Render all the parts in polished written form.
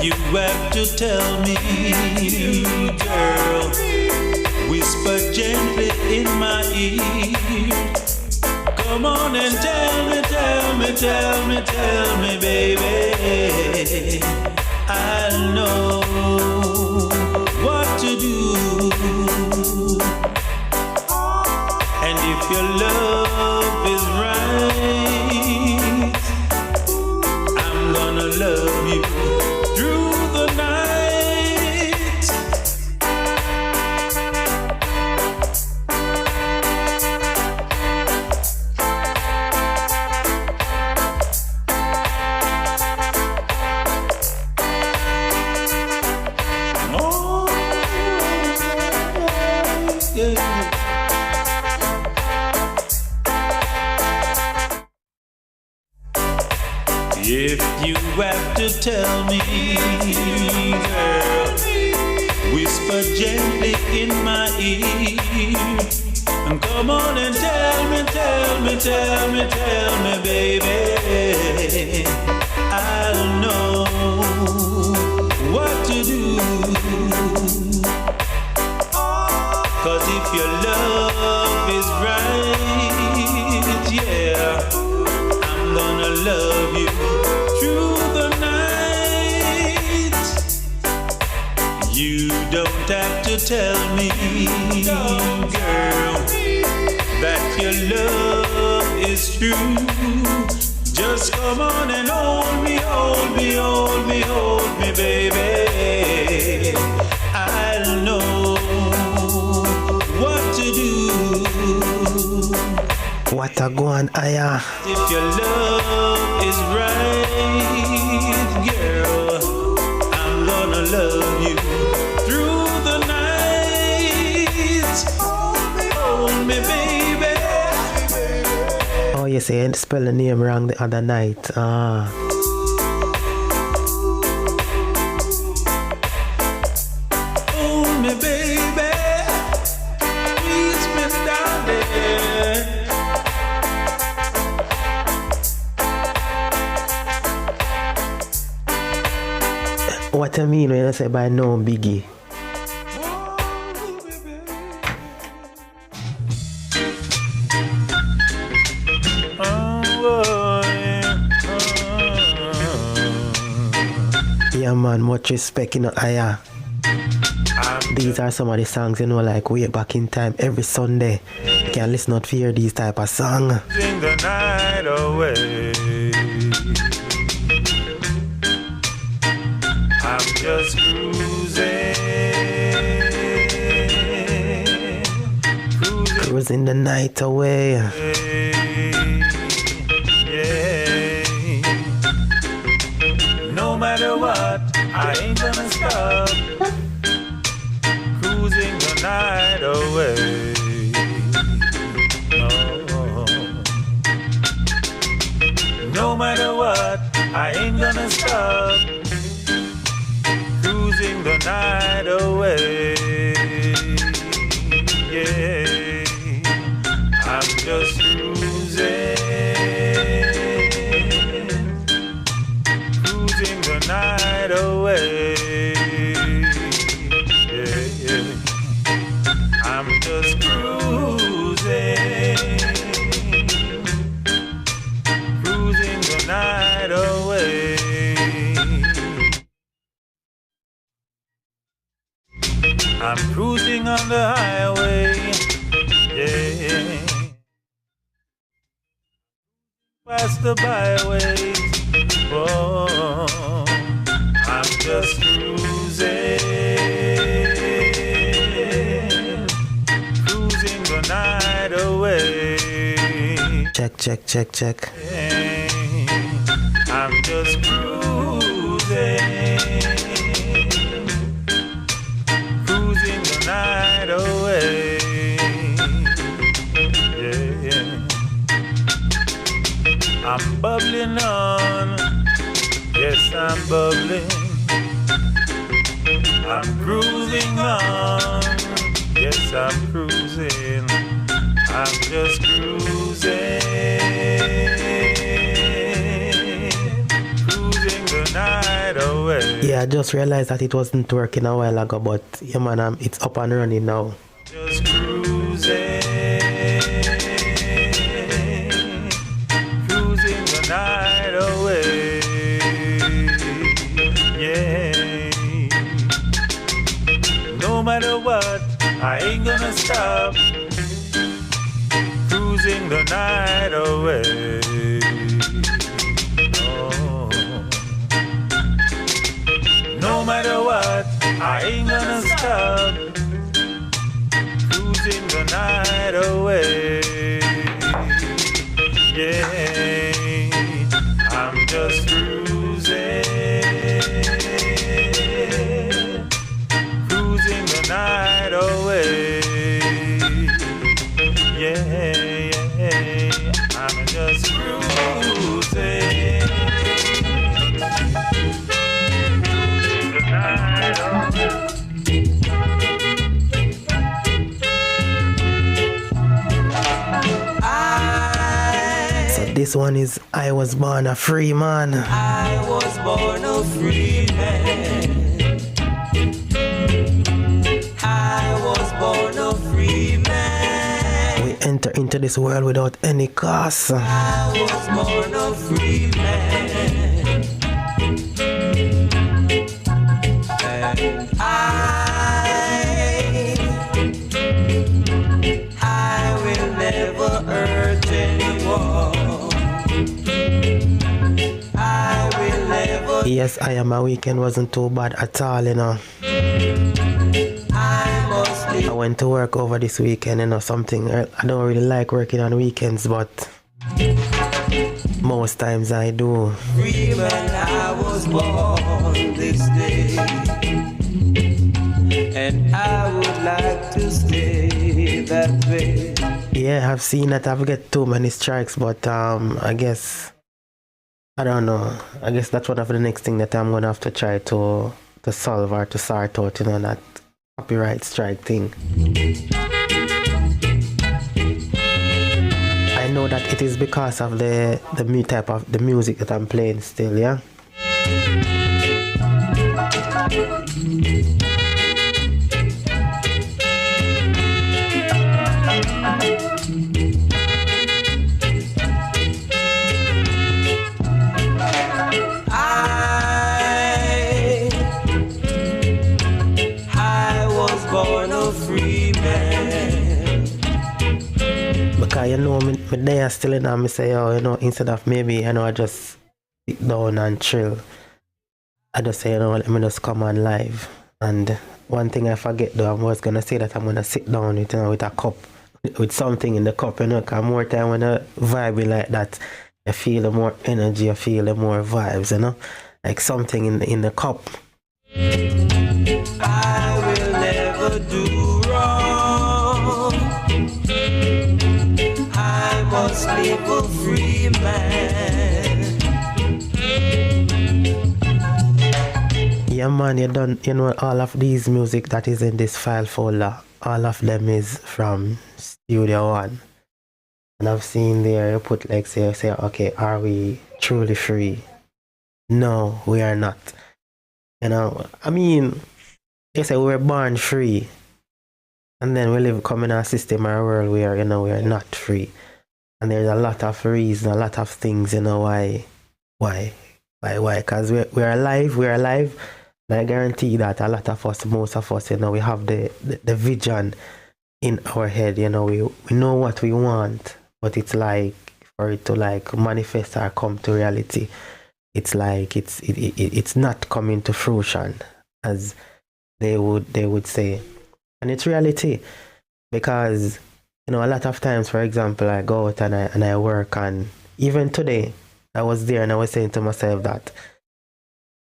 you have to tell me, girl, whisper gently in my ear. Come on and tell me, baby. I know what to do. And if your love is right, I'm gonna love you through the night. If you have to tell me, girl, whisper gently in my ear. And come on and tell me, baby. I'll know what to do. 'Cause if your love is right, yeah, I'm gonna love you through the night. You don't have to tell me, girl, that your love is true. Just come on and hold me, baby. I'll know what to do. What a go on, Aya. If your love is right, girl, I'm gonna love you through the night. Hold me, baby. Oh, you say I spell the name wrong the other night. Hold me, baby. Please, me, darling. What I mean when I say by no Biggie? Yeah man, much respect, you know, Aya. These are some of the songs, you know, like way back in time, every Sunday. You can listen out for hear these type of song. Sing the night away. I'm just cruising the night away. Yeah. No matter what, I ain't gonna stop. Cruising the night away. No matter what, I ain't gonna stop. Cruising the night away. Yeah, I'm just cruising the night away. Yeah, I'm just cruising the night away. I'm cruising on the highway, yeah, past the byways. Oh, I'm just cruising the night away. Check. Yeah, I'm just cruising the night away. Yeah. I'm bubbling on. Yes, I'm bubbling. I'm cruising on. Yes, I'm cruising. I'm just cruising the night away. Yeah, I just realized that it wasn't working a while ago, but yeah man, it's up and running now. Just cruising the night away. Yeah. No matter what, I ain't gonna stop cruising the night away. Oh. No matter what, I ain't gonna stop cruising the night away. Yeah, I'm just cruising the night away. Yeah, I'm just cruising the night away. This one is I Was Born a Free Man. I was born a free man. I was born a free man. We enter into this world without any cost. I was born a free man. And I will never hurt anyone. Yes, I am. My weekend wasn't too bad at all, you know. I went to work over this weekend, you know, something. I don't really like working on weekends, but most times I do. Free when I was born this day, and I would like to stay that way. Yeah, I've seen that I've got too many strikes, but I guess I don't know. I guess that's one of the next thing that I'm gonna have to try to solve or to sort out, you know, that copyright strike thing. I know that it is because of the type of the music that I'm playing still, yeah. Because you know, me there still in and me say, oh, you know, instead of maybe, you know, I just sit down and chill, I just say, you know, let me just come on live. And one thing I forget though, I was gonna say that I'm gonna sit down with, you know, with a cup, with something in the cup, you know, because more time when I vibe like that, I feel the more energy, I feel the more vibes, you know, like something in the cup. I will never do wrong. I must live a free man. Yeah man, you know, all of these music that is in this file folder, all of them is from Studio One. And I've seen there you put like say, okay, are we truly free? No, we are not. You know, I mean, you say we were born free, and then we come in a system or a world where, you know, we are not free. And there's a lot of reasons, a lot of things, you know, why? Because we're alive. And I guarantee that a lot of us, most of us, you know, we have the vision in our head, you know, we know what we want, but it's like for it to like manifest or come to reality, it's like it's not coming to fruition, as they would say. And it's reality, because, you know, a lot of times, for example, I go out and I work, and even today I was there and I was saying to myself that,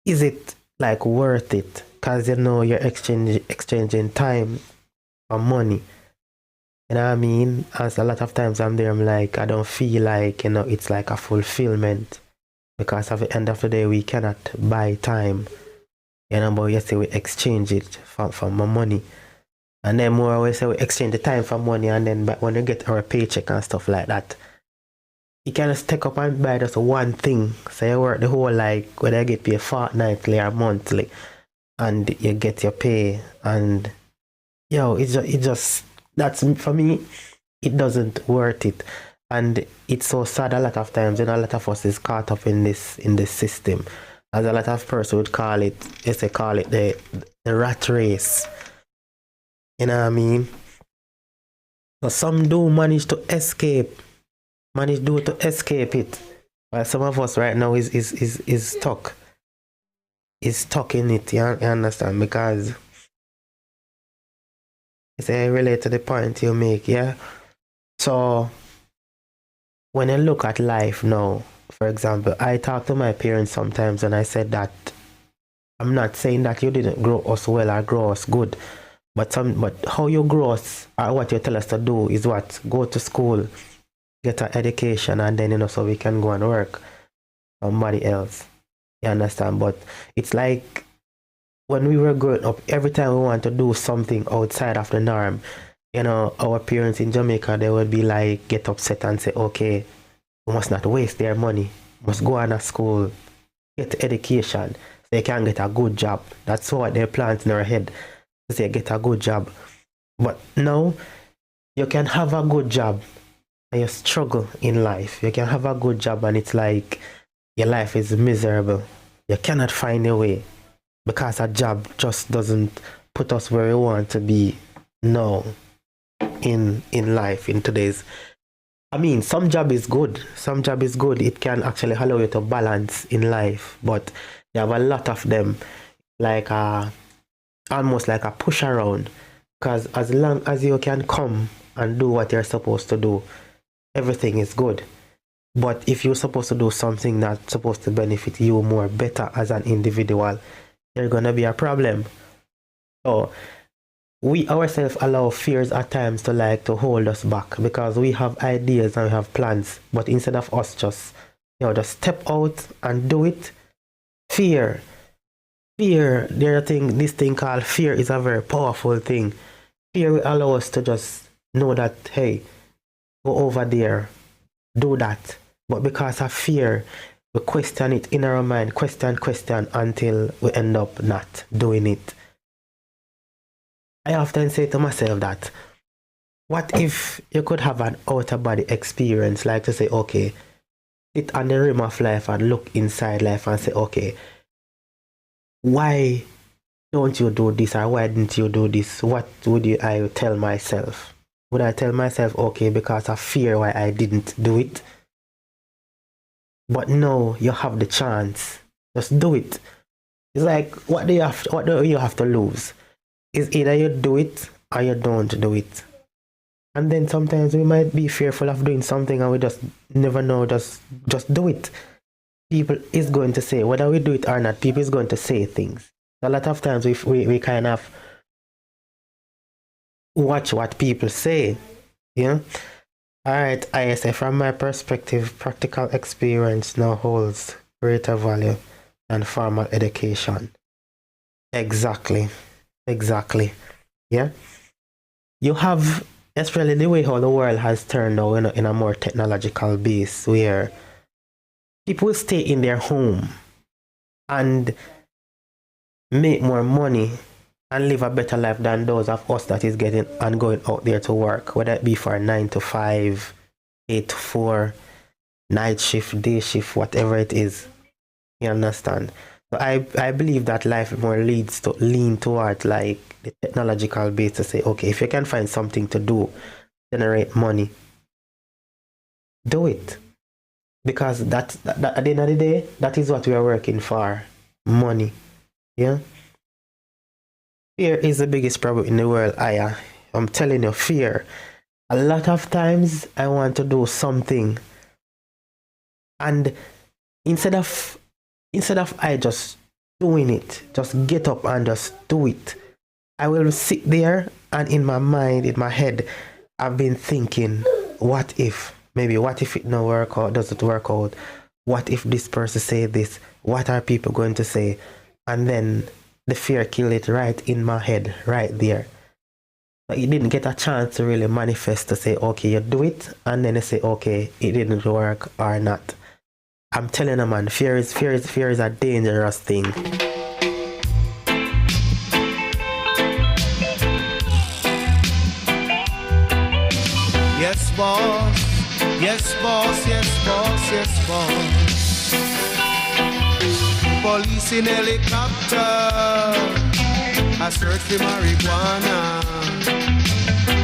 is it like worth it? Because, you know, you're exchanging time for money. You know what I mean? As a lot of times I'm there, I'm like, I don't feel like, you know, it's like a fulfillment, because at the end of the day we cannot buy time, you know, but you say we exchange it for more money. And then more we say we exchange the time for money, and then when we get our paycheck and stuff like that, you can just take up and buy just one thing. So you work the whole, like, whether you get paid fortnightly or monthly, and you get your pay, and it just that's, for me, it doesn't worth it. And it's so sad a lot of times, a lot of us is caught up in this system. As a lot of person would call it, they call it the rat race. You know what I mean? So some do manage to escape it. While some of us right now is stuck. Is stuck in it, you understand? Because it's relate to the point you make, yeah? So when I look at life now, for example, I talk to my parents sometimes and I said that I'm not saying that you didn't grow us well or grow us good, but how you grow us or what you tell us to do is what? Go to school, get an education, and then so we can go and work somebody else. You understand? But it's like when we were growing up, every time we want to do something outside of the norm, our parents in Jamaica, they would be like, get upset and say, okay, we must not waste their money. We must go on a school, get education, so they can get a good job. That's what they plant in our head, to say get a good job. But now, you can have a good job and you struggle in life. You can have a good job and it's like your life is miserable. You cannot find a way because a job just doesn't put us where we want to be now in life, in today's. I mean, some job is good. Some job is good. It can actually allow you to balance in life. But you have a lot of them, like almost like a push around. Because as long as you can come and do what you're supposed to do, everything is good. But if you're supposed to do something that's supposed to benefit you more better as an individual, there's gonna be a problem. So we ourselves allow fears at times to hold us back because we have ideas and we have plans, but instead of us just step out and do it, fear, this thing called fear is a very powerful thing. Fear will allow us to just know that, hey, go over there, do that. But because of fear, we question it in our mind, question until we end up not doing it. I often say to myself that, what if you could have an out-of-body experience, like to say, okay, sit on the rim of life and look inside life and say, okay, why don't you do this, or why didn't you do this? What would I tell myself? Would I tell myself, okay, because of fear why I didn't do it? But no, you have the chance. Just do it. It's like, what do you have to lose? It's either you do it or you don't do it. And then sometimes we might be fearful of doing something and we just never know, just do it. People is going to say, whether we do it or not, people is going to say things. A lot of times we kind of watch what people say. Yeah. Alright, I say from my perspective, practical experience now holds greater value than formal education. Exactly. Yeah. You have, especially the way how the world has turned now in a more technological base where people stay in their home and make more money and live a better life than those of us that is getting and going out there to work, whether it be for 9 to 5, 8 to 4, night shift, day shift, whatever it is. You understand? So I believe that life more lean towards like the technological base to say, okay, if you can find something to do, generate money, do it. Because that at the end of the day, that is what we are working for. Money. Yeah? Fear is the biggest problem in the world, I'm telling you, fear. A lot of times I want to do something, and instead of I just doing it, just get up and just do it, I will sit there and in my mind, in my head, I've been thinking, what if it no work out, doesn't work out? What if this person say this? What are people going to say? And then the fear kill it right in my head, right there. But you didn't get a chance to really manifest to say, okay, you do it, and then you say, okay, it didn't work or not. I'm telling you, man, fear is a dangerous thing. Yes, boss. Yes, boss. Yes, boss. Yes, boss. Police in helicopter, a search for marijuana.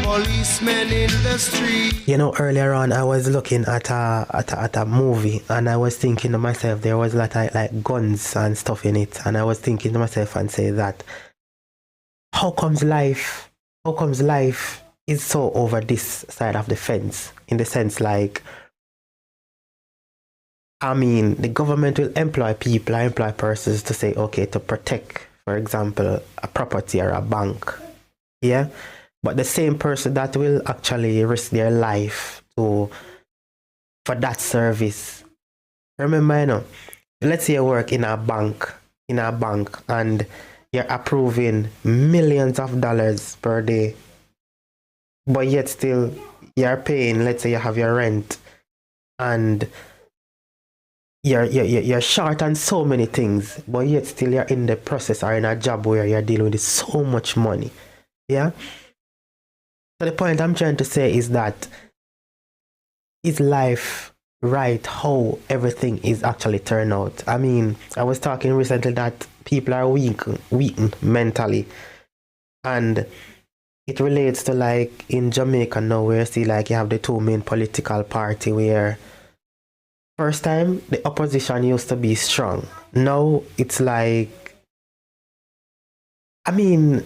Policemen in the street. You know, earlier on, I was looking at a movie, and I was thinking to myself, there was a lot of like guns and stuff in it, and I was thinking to myself and say that, how comes life is so over this side of the fence, in the sense like, I mean, the government will employ people, employ persons to say, okay, to protect, for example, a property or a bank, yeah. But the same person that will actually risk their life for that service. Remember, you know, let's say you work in a bank, and you're approving millions of dollars per day, but yet still you're paying, let's say you have your rent, and you're short on so many things, but yet still you're in the process or in a job where you're dealing with so much money. Yeah? So the point I'm trying to say is that, is life right how everything is actually turned out? I mean, I was talking recently that people are weak mentally, and it relates to like in Jamaica now, where you see like you have the two main political party, where first time the opposition used to be strong. Now it's like, I mean,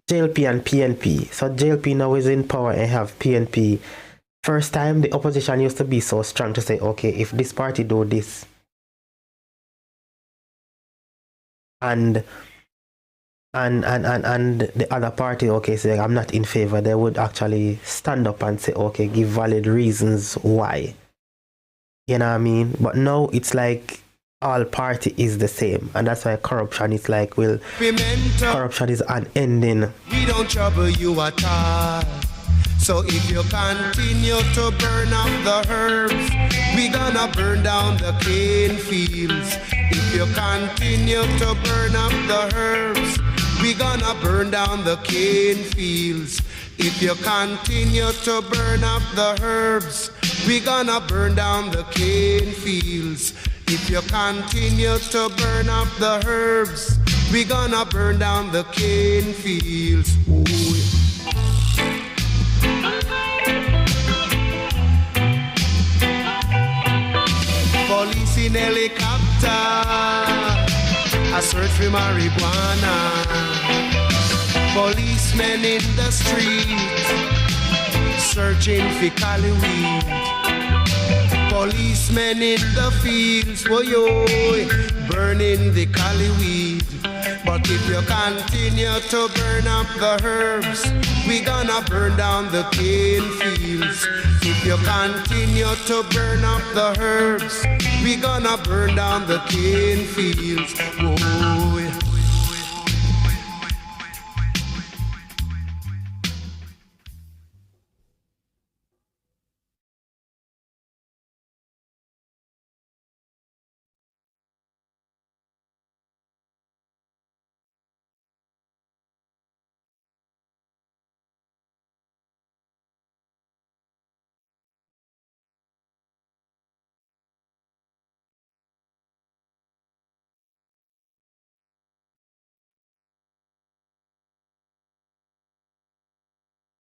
JLP and PNP. So JLP now is in power and have PNP. First time the opposition used to be so strong to say, okay, if this party do this, and the other party, okay, say I'm not in favor, they would actually stand up and say, okay, give valid reasons why. You know what I mean? But now it's like all party is the same, and that's why corruption is like, corruption is unending. We don't trouble you at all. So if you continue to burn up the herbs, we gonna burn down the cane fields. If you continue to burn up the herbs, we gonna burn down the cane fields. If you continue to burn up the herbs, we gonna burn down the cane fields. If you continue to burn up the herbs, we gonna burn down the cane fields. Ooh. Police in helicopter, a search for marijuana. Policemen in the street, searching for cali weed. Policemen in the fields, yo, burning the cali weed. But if you continue to burn up the herbs, we gonna burn down the cane fields. If you continue to burn up the herbs, we gonna burn down the cane fields. Whoa.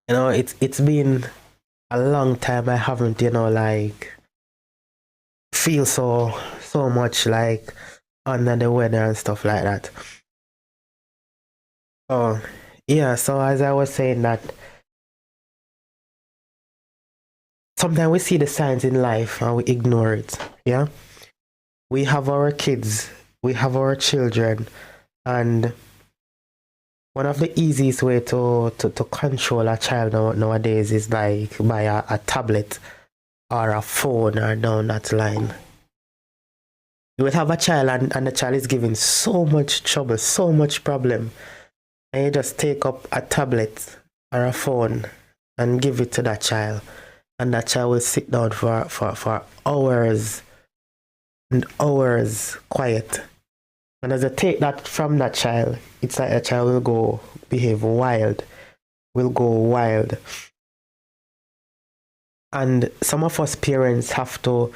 You know, it's been a long time I haven't, you know, like feel so much like under the weather and stuff like that. Oh yeah, so as I was saying that sometimes we see the signs in life and we ignore it. Yeah. We have our kids, we have our children, and one of the easiest way to control a child nowadays is like by a tablet or a phone or down that line. You will have a child and the child is giving so much trouble, so much problem, and you just take up a tablet or a phone and give it to that child, and that child will sit down for hours and hours quiet. And as I take that from that child, it's like a child will go behave wild, will go wild. And some of us parents have to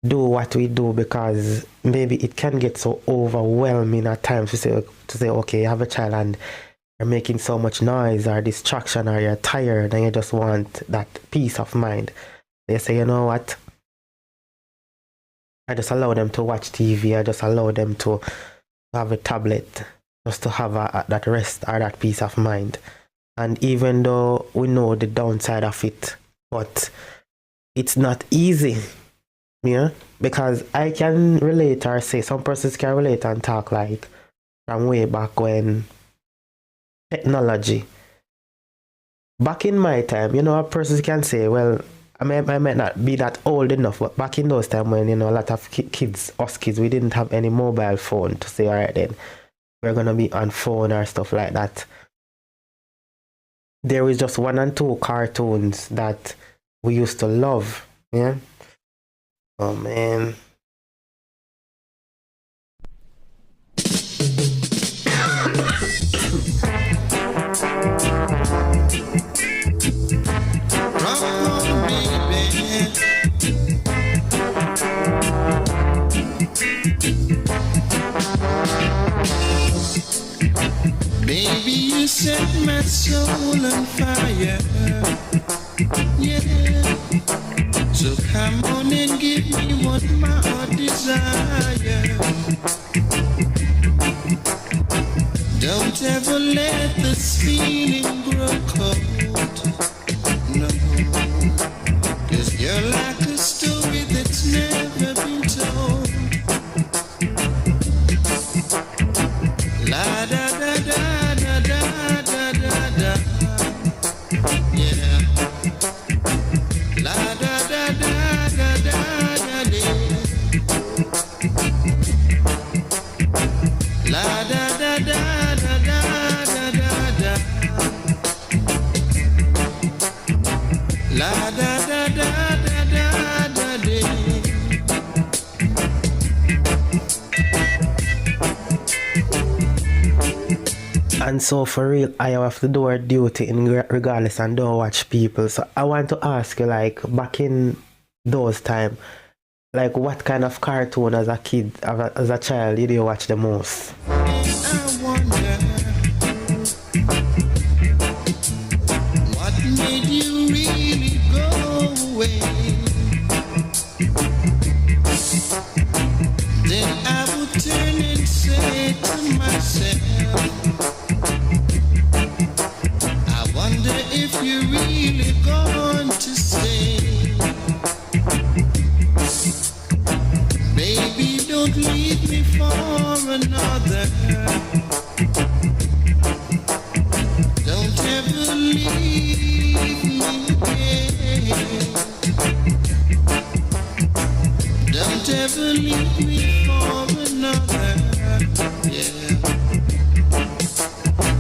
do what we do because maybe it can get so overwhelming at times to say, okay, you have a child and you're making so much noise or distraction, or you're tired and you just want that peace of mind. They say, you know what? I just allow them to watch TV. I just allow them to have a tablet just to have that rest or that peace of mind. And even though we know the downside of it, but it's not easy, yeah? Because I can relate, or say some persons can relate and talk like from way back when technology. Back in my time, a person can say, well, I might not be that old enough, but back in those times when, a lot of kids, we didn't have any mobile phone to say, all right, then we're going to be on phone or stuff like that. There was just 1 and 2 cartoons that we used to love, yeah? Oh, man. Baby, you set my soul on fire. Yeah. So come on and give me what my heart desire. Don't ever let this feeling grow cold. No. 'Cause you're like a story that's never been told. La da da da da da da da da. Yeah. La da da da da da da da. La da da da da da da da da. La da da da da da da da. And so for real, I have to do our duty in regardless and don't watch people. So I want to ask you, like, back in those time, like, what kind of cartoon as a kid, as a child, did you watch the most? I wonder what made you really go away. Then I would turn and say to myself, I wonder if you're really going to stay. Baby, don't leave me for another. Don't ever leave me again. Don't ever leave me for another. Yeah.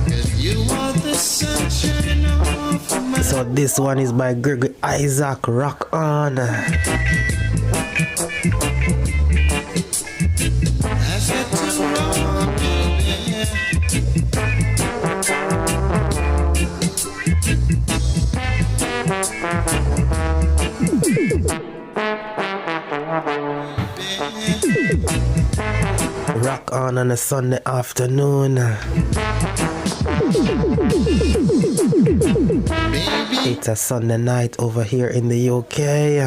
'Cause you are the sunshine of my. So this one is by Gregory Isaac, Rock On. Rock on a Sunday afternoon. It's a Sunday night over here in the UK.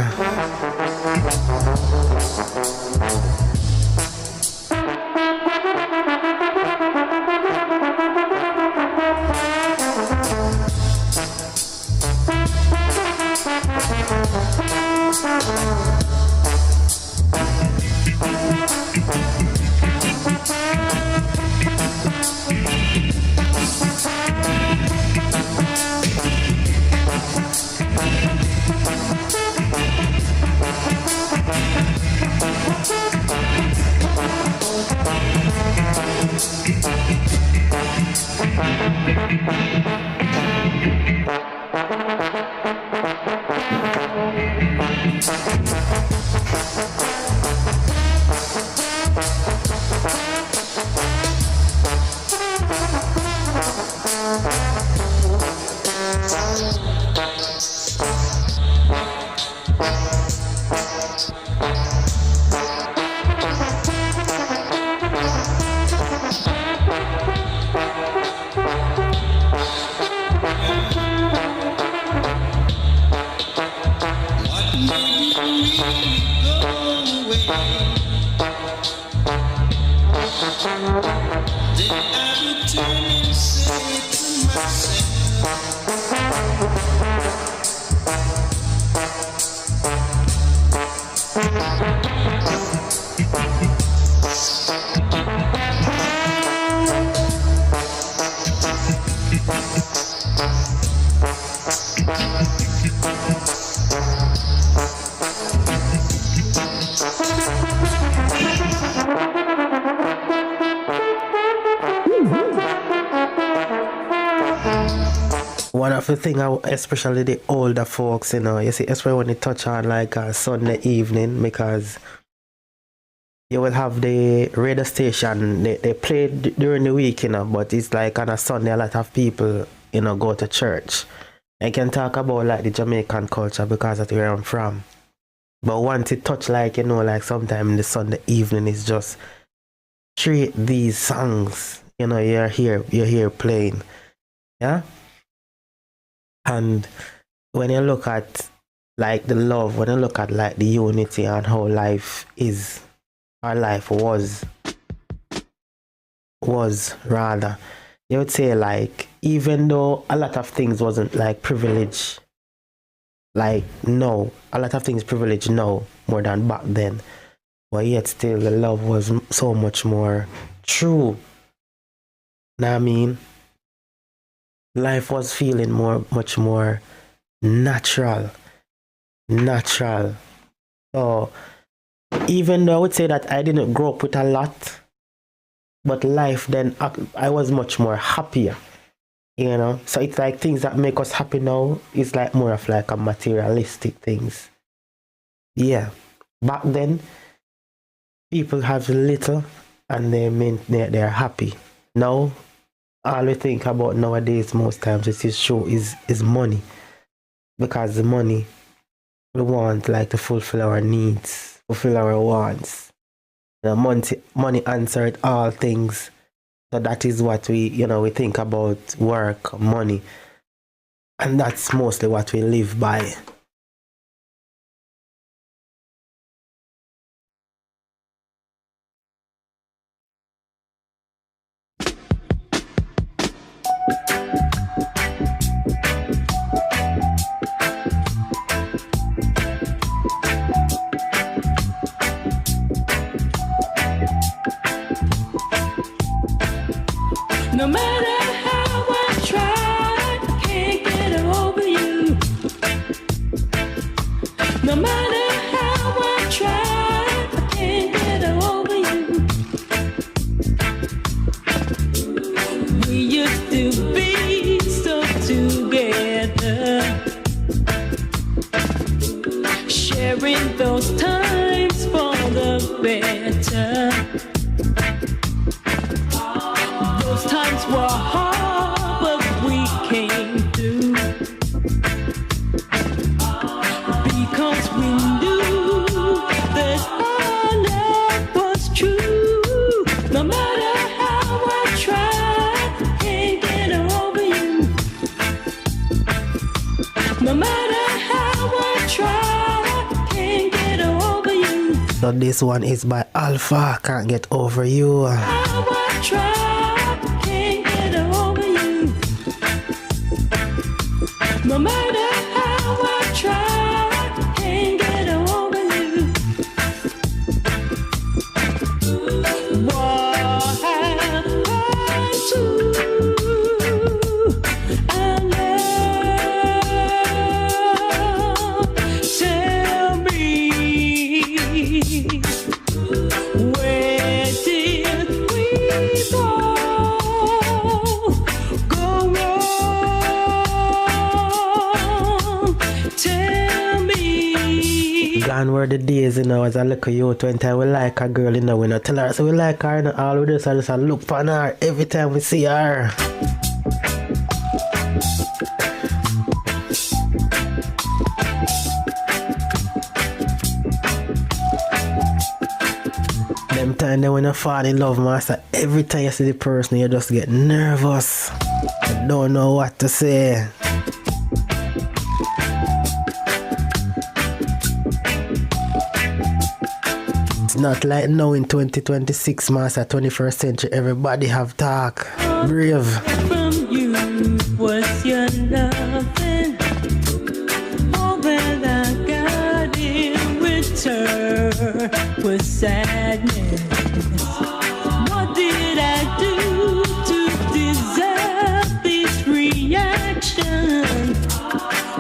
Then I would turn and say to myself, one of the thing, especially the older folks, you see, especially when they touch on like a Sunday evening, because you will have the radio station, they play during the week, but it's like on a Sunday, a lot of people, go to church. I can talk about like the Jamaican culture because that's where I'm from. But once it touch like, like sometime in the Sunday evening, it's just straight these songs, you're here playing. Yeah? And when you look at like the love, when you look at like the unity and how life is, our life was rather, you would say like, even though a lot of things wasn't like privilege, like no, a lot of things privilege now more than back then, but yet still the love was so much more true. Know what I mean? Life was feeling much more natural. So even though I would say that I didn't grow up with a lot, but life then, I was much more happier, So it's like things that make us happy now is like more of like a materialistic things. Yeah. Back then, people have little and they're happy. Now, all we think about nowadays most times is money, because the money we want like to fulfill our needs, fulfill our wants. Money answered all things, so that is what we think about: work, money, and that's mostly what we live by. No matter how I try, I can't get over you. No matter how I try, I can't get over you. We used to be so together, sharing those times for the better. Those times were hard, but we came through, because we knew that our love was true. No matter how I try, can't get over you. No matter how I try, can't get over you. So this one is by Alpha, Can't Get Over You. How I try. No matter how I try, can't get over you. What happened to our love? Tell me, where did we go? Gone were the days, as a little youth, when time we like a girl, we not tell her, so we like her, all we do is just look for her every time we see her. Them time then when you fall in love, master, every time you see the person, you just get nervous. You don't know what to say. not like now in 2026, master, 21st century, everybody have talk. Brave. From you was your loving. All that I got in return was sadness. What did I do to deserve this reaction?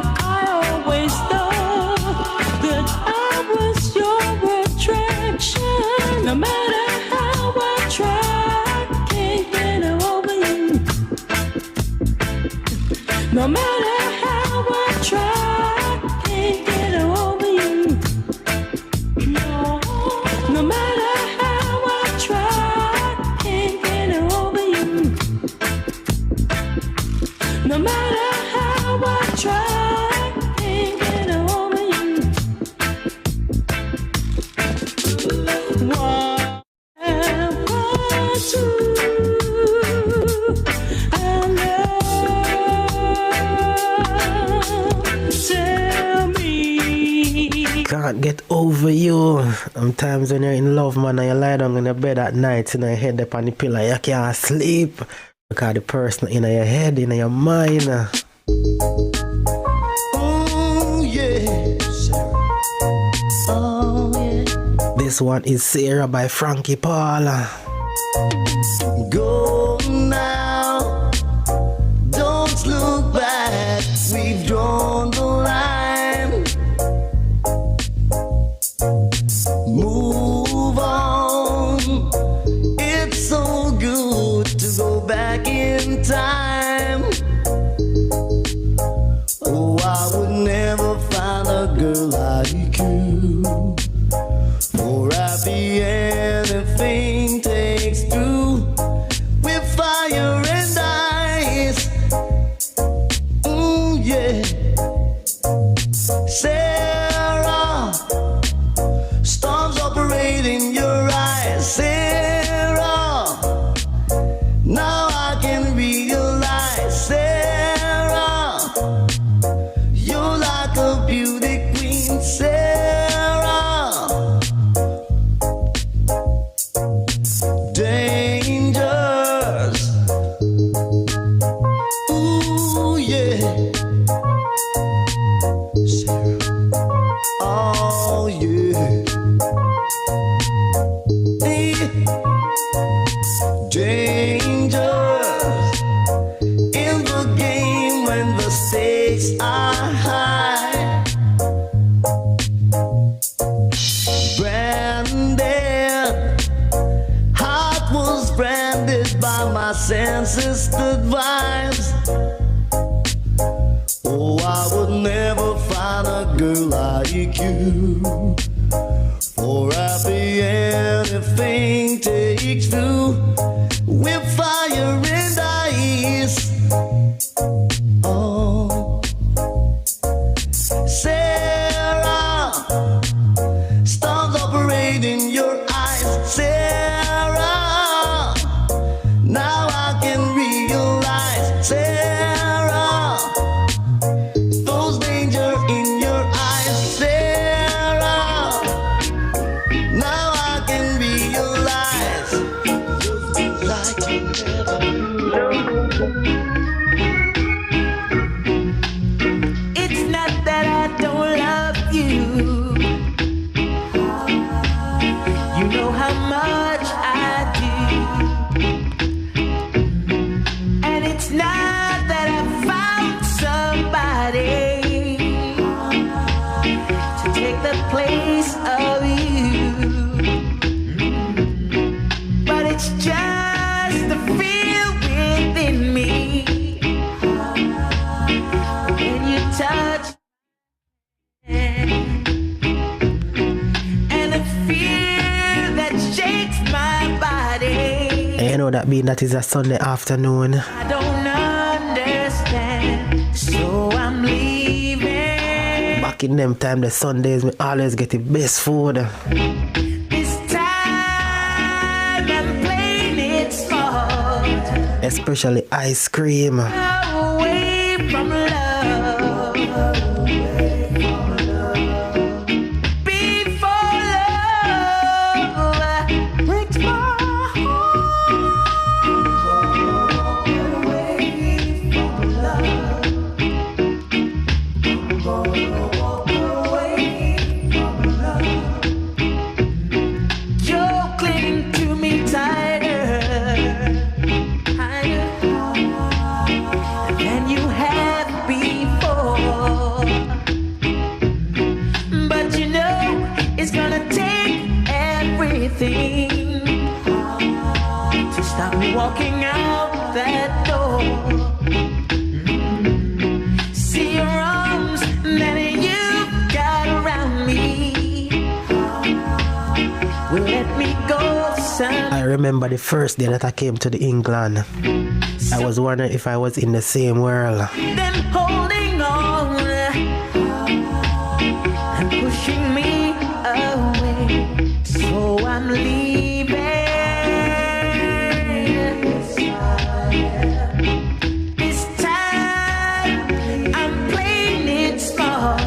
I always thought that I was your attraction. No matter how I try, can't get over you. No matter how I try, can't get over you. No, no matter how I try, can't get over you. No matter how I try, can't get over you. Whatever true, I love. Tell me. Can't get over you. Sometimes when you're in love, man, and you lie down in your bed at night, and your head up on the pillow, you can't sleep. Because the person in your head, in your mind. Oh, yeah. Oh yeah. This one is Sarah by Frankie Paul. Go now. Don't look back. We've drawn the line. Move on. It's so good to go back in time. Oh, I would never find a girl like you. For happy anything takes two. With fire and ice. Yeah. Sarah, storms operate in your eyes. Sarah, now I can realize. Sarah, you're like a beauty queen. Sarah, dangers. Ooh, yeah. Sarah. Oh, yeah. Hey. Dangers in the game when the stakes are high. Branded, heart was branded by my senses advice. Oh, I would never find a girl like you. For happy anything takes two. With fire and ice. Oh, Sarah, storms operate in your eyes. Sarah, now I can realize. Sarah, those danger in your eyes. Sarah, now I can realize. Like you never It's not that I don't love you. You know how much I do. And it's not that I found somebody to take the place of you. But it's just the feel within me. When you touch and the fear that shakes my body, And you know that being that is a Sunday afternoon. I don't understand, so I'm leaving. Back in them time, the Sundays, we always get the best food. This time I'm playing it smart, Especially ice cream. away from love. Before love anything to stop me walking out that door. See your arms that you've got around me will let me go, son. I remember the first day that I came to the England. I was wondering if I was in the same world. Then holding on and pushing me away. So I'm leaving. This time I'm playing it smart.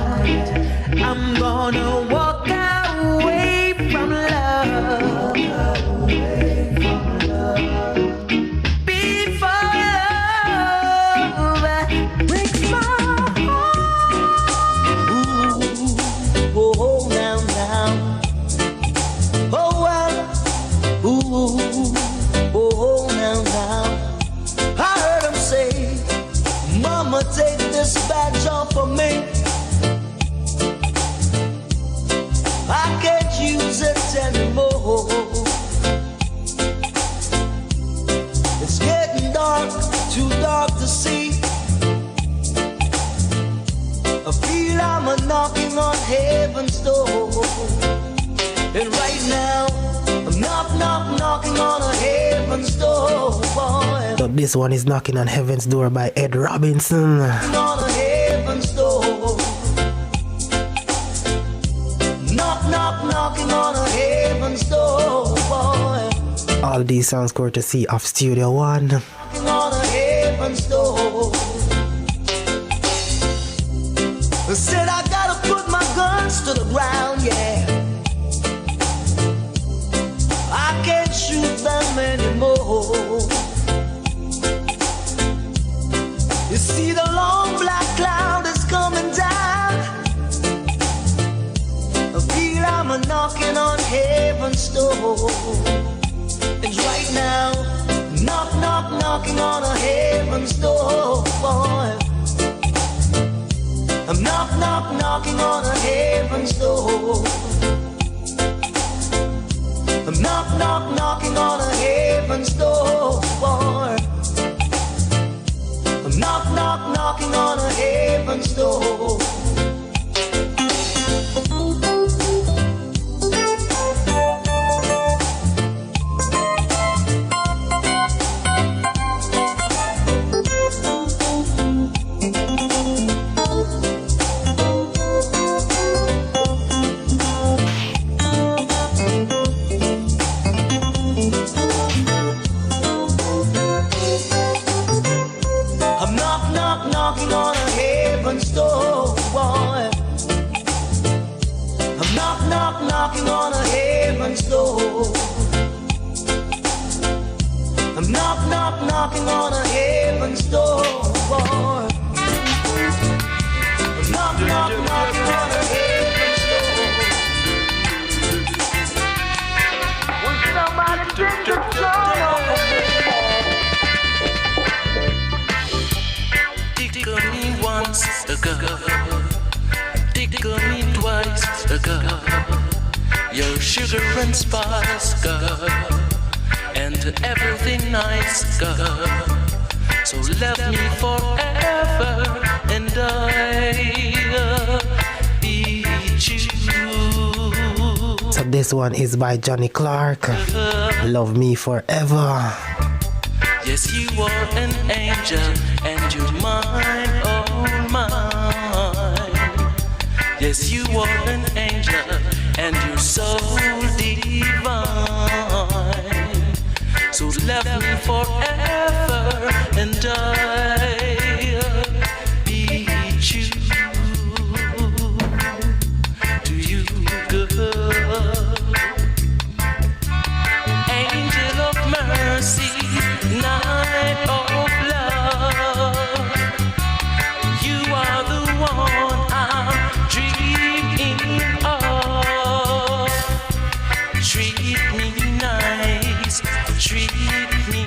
I'm gonna walk away from love. Before love breaks my heart. Ooh, oh, now. Oh, well. Ooh, oh, now. I heard him say, Mama, take this badge off of me. I can't use it anymore. It's getting dark, too dark to see. I feel I'm a knocking on heaven's door. And right now, I'm knocking on a heaven's door, boy. So this one is Knocking on Heaven's Door by Ed Robinson. Knocking on a heaven's door. Knocking on a heaven's door, boy. All these songs courtesy of Studio One. Knocking on a heaven's door. I said I gotta put my guns to the ground, yeah. I can't shoot them anymore. You see the long black cloud is coming down. I feel I'm a knocking on heaven's door. And right now, knocking on a heaven's door, boy. I'm knocking on a heaven's door. I'm knocking on a heaven's door, boy. I'm knocking on a heaven's door. Knocking on a heaven's door, boy. I'm knocking on a heaven's door. I'm knocking on a heaven's door, boy. I'm knocking on a heaven's door. When somebody take control over me. Tickle me once ago, tickle me twice ago. Your sugar and spice go, and everything nice go. So love me forever, and I'll be you. So this one is by Johnny Clark. Love Me Forever. Yes, you are an angel, and you're mine, oh mine. Yes, you are an angel, and you're so divine. So love me forever, and I'll be true to you, girl. Angel of mercy, night of love, you are the one I'm dreaming of. Treat me nice, treat me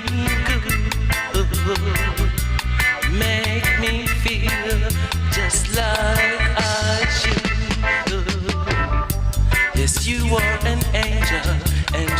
good, make me feel just like I should. Yes, you are an angel, and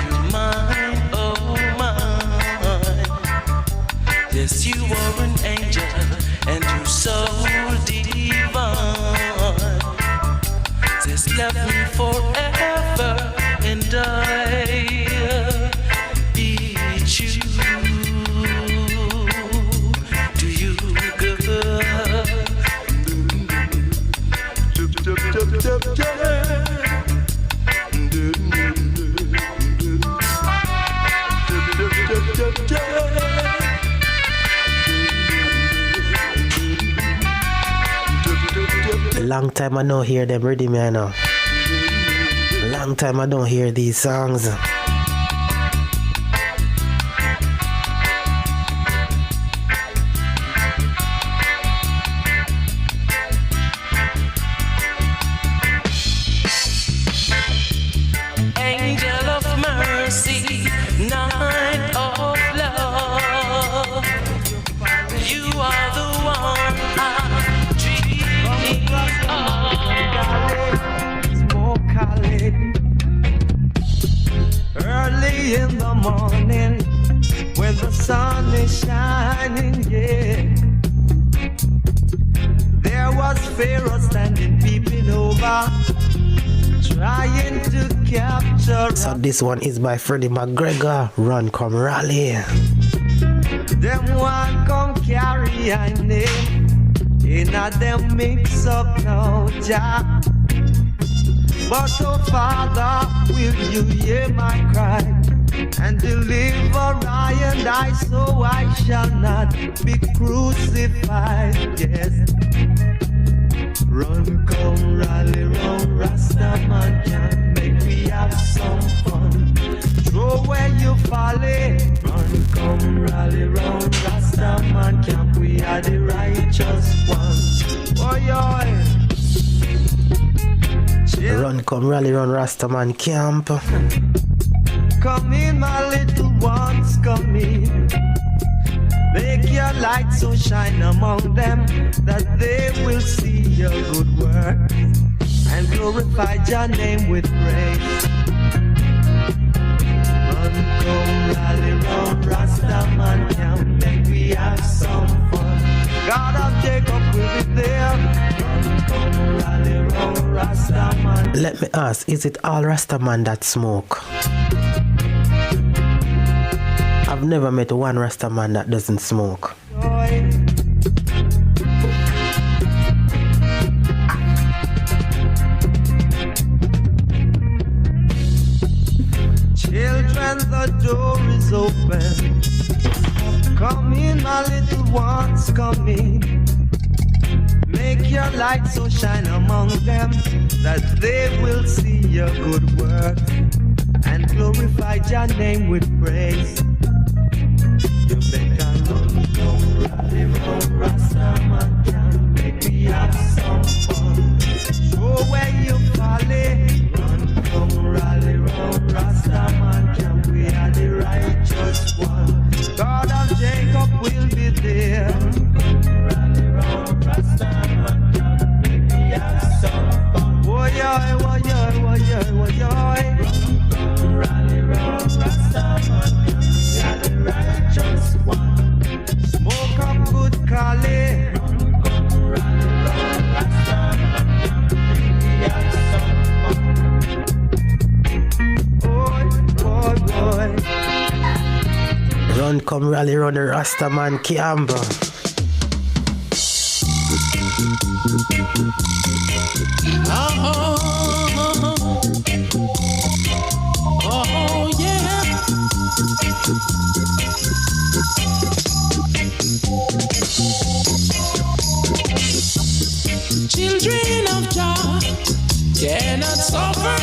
time I don't hear them ready, me I know. Long time I don't hear these songs. Angel of mercy, night of love. You are the one I'm dreaming of. Smoke Khalid. Early in the morning, when the sun is shining, yeah. There was Pharaoh standing, peeping over, trying to capture. So this one is by Freddie McGregor. Run, come rally. Them one come carry I name in a them mix up now, Jah. But oh Father, will you hear my cry and deliver I and I, so I shall not be crucified? Yes. Run, come, rally, run, Rastaman can make we have some fun. Throw where you folly. Run, come, rally, run, Rastaman camp. We are the righteous ones. Oh, yeah. Run, come, rally, run, Rastaman camp. Come in, my little ones, come in. Make your light so shine among them, that they will see your good work and glorify your name with praise. Run, come, rally, run, Rastaman camp, make we have some fun. God of Jacob will be there. Run, come, rally, run, Rastaman. Let me ask, is it all Rastaman that smoke? I've never met one Rastaman that doesn't smoke. Joy. Children, the door is open. Come in, my little ones, come in. Make your light so shine among them, that they will see your good work and glorify your name with praise. You better run, come, rally, run, Rastaman can make me have some fun. Show where you folly. Run, come, rally, run, Rastaman can. We are the righteous one. God of Jacob will be there. Rally, run, Rastaman can make me have some fun. Oh yeah, oh yeah, oh yeah, oh yeah. Run, rally, run, Rastaman can. We are the righteous one. Smoke up good Kali. Run, come, rally, run, Rastaman can. We have some fun. Boy, boy, boy. Run, come, rally, run, the Rastaman camp. Oh, yeah. Children of Jah cannot suffer.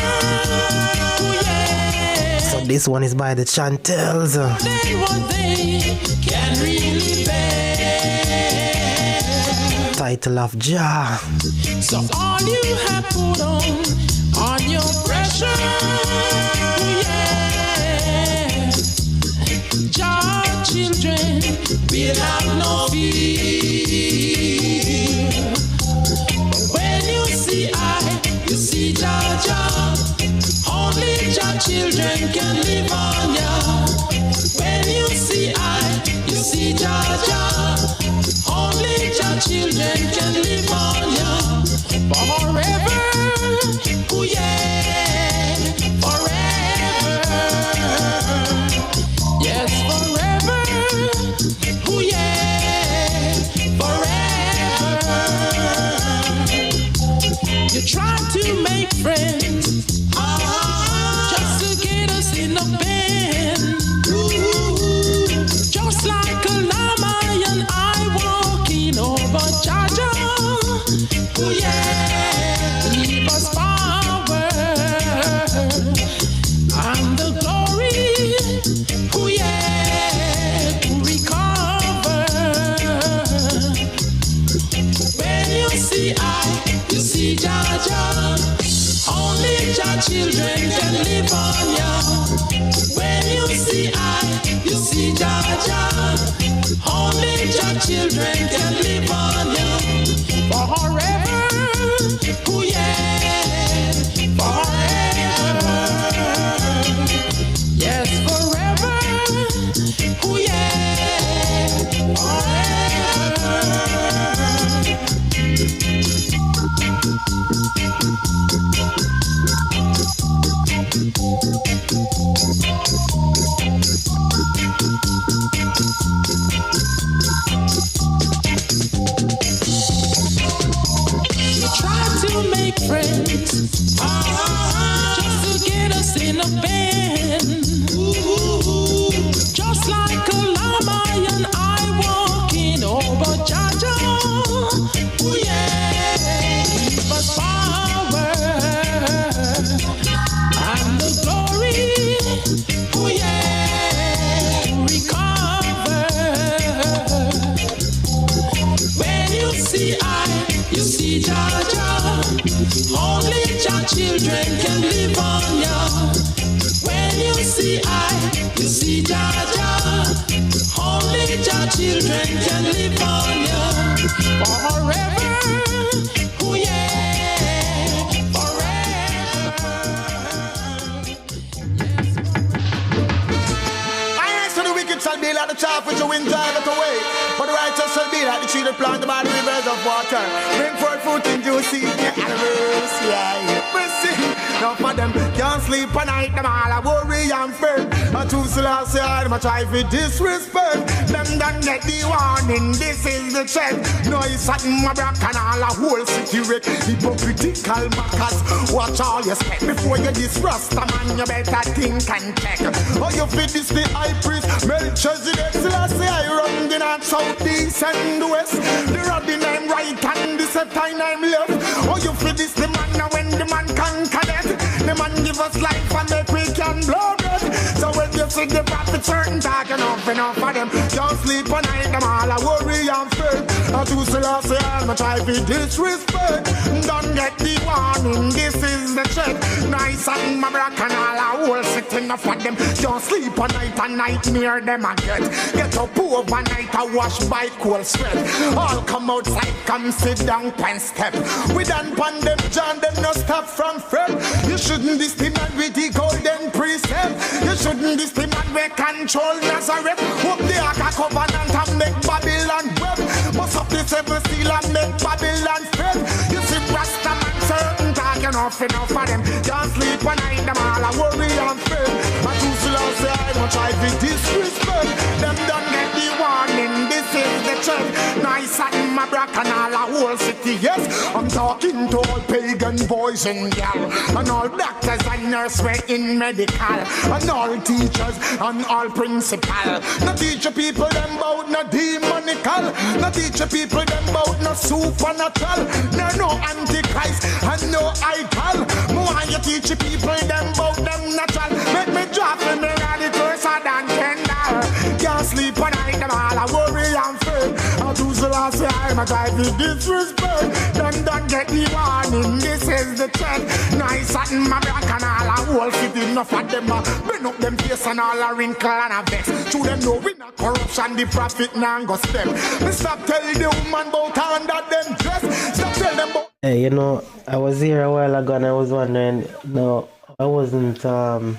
Oh, yeah. So this one is by the Chantels. Then what they can really bear. Title of Jah. So all you have put on your pressure, yeah. Jah children will have no fear. But when you see you see Jah Jah. Only Jah children can live on ya. When you see you see Jah Jah. Only Jah children can live on ya. Forever, oh yeah, forever. Yes, forever, oh yeah, forever. You try to make friends, just to get us in the bed. Just like a lion, I walking over Jah Jah. Oh yeah. see I, you see Jaja. Only Jah children can live on you forever. Oh yeah, forever. I answer the wicked shall be like the chaff which the wind driveth away. But the righteous shall be like the tree that planted by the rivers of water. Bring forth fruit in due season, animals, yeah. Mercy. Now for them can't sleep at night, them all a worry and fear. And to Selassie, I'm try for disrespect. Them done get the warning, this is the check. No, it's at my back and all a whole city wreck. Hypocritical mockers, watch all you step. Before you disrust a man, you better think and check. Oh, you fit this the high priest, Melchizedek Selassie, I run the north, south, east and west. The Robin I'm right and the Septine I'm left. Oh, you fit this the man now when the man conquer death. The man give us life and make we can blow breath. So when you see the prophet certain talk enough for them. Can't sleep at night, them all a worry and fear. I do Selassie, I'm try to disrespect. Don't get the warning, this is the check. Nice and my black and all a whole sitting up for them. Don't sleep at night and nightmare them a get up overnight and wash by cold sweat. All come outside, come sit down, pen step. We done pan them, John, them no stop from fret. You shouldn't this the man with the golden precept. You shouldn't this the man with control Nazareth. Hope the ark a covenant and make Babylon web. Bust up the seven seal and make Babylon fed. You see Rasta man certain talk enough for them. Can't sleep at night, them all a worry and fear. I do say I don't try to disrespect. Them don't get the warning, this is the check. Nice and my black and all a whole city, yes. I'm talking to all pagan boys and girls, and all doctors and nurses in medical, and all teachers and all principal. No teach people them about no demonical. No teach people them about no supernatural. No antichrist and no idol. More you teach people them about them natural. Make me drop in me and it closer than $10. Can't sleep at night, them all a worry and fear. I do the last time I try to disrespect. Them don't get the warning, this is the check. Nice and my back and all a whole city. Enough of them bring up them face and all a wrinkle and a vex. To them know we not corruption, the prophet now go step. Me stop tell the woman about under them dress. Stop tell them about. Hey, you know, I was here a while ago and I was wondering, no, I wasn't, I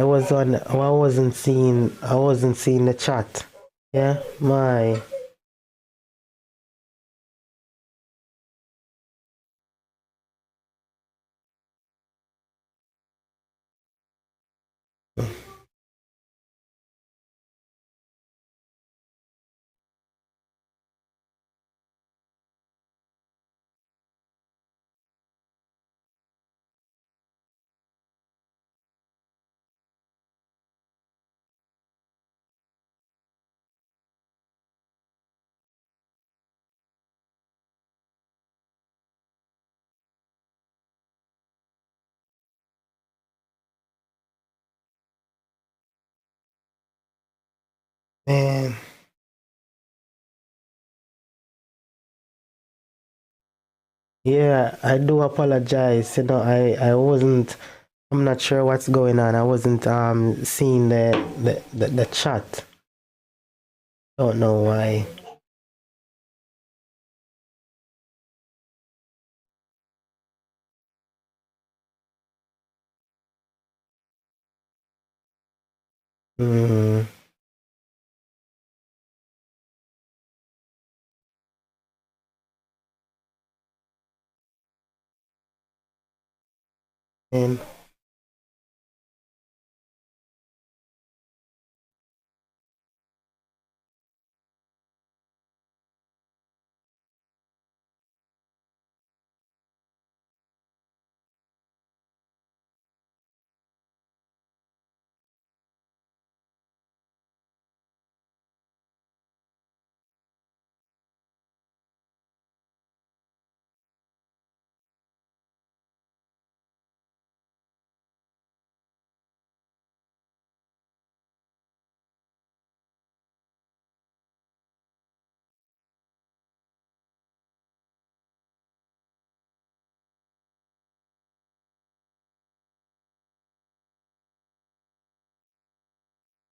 wasn't seeing the chat. Yeah, my. Man, yeah, I do apologize. You know, I'm not sure what's going on. I wasn't seeing the chat. Don't know why. Mm. And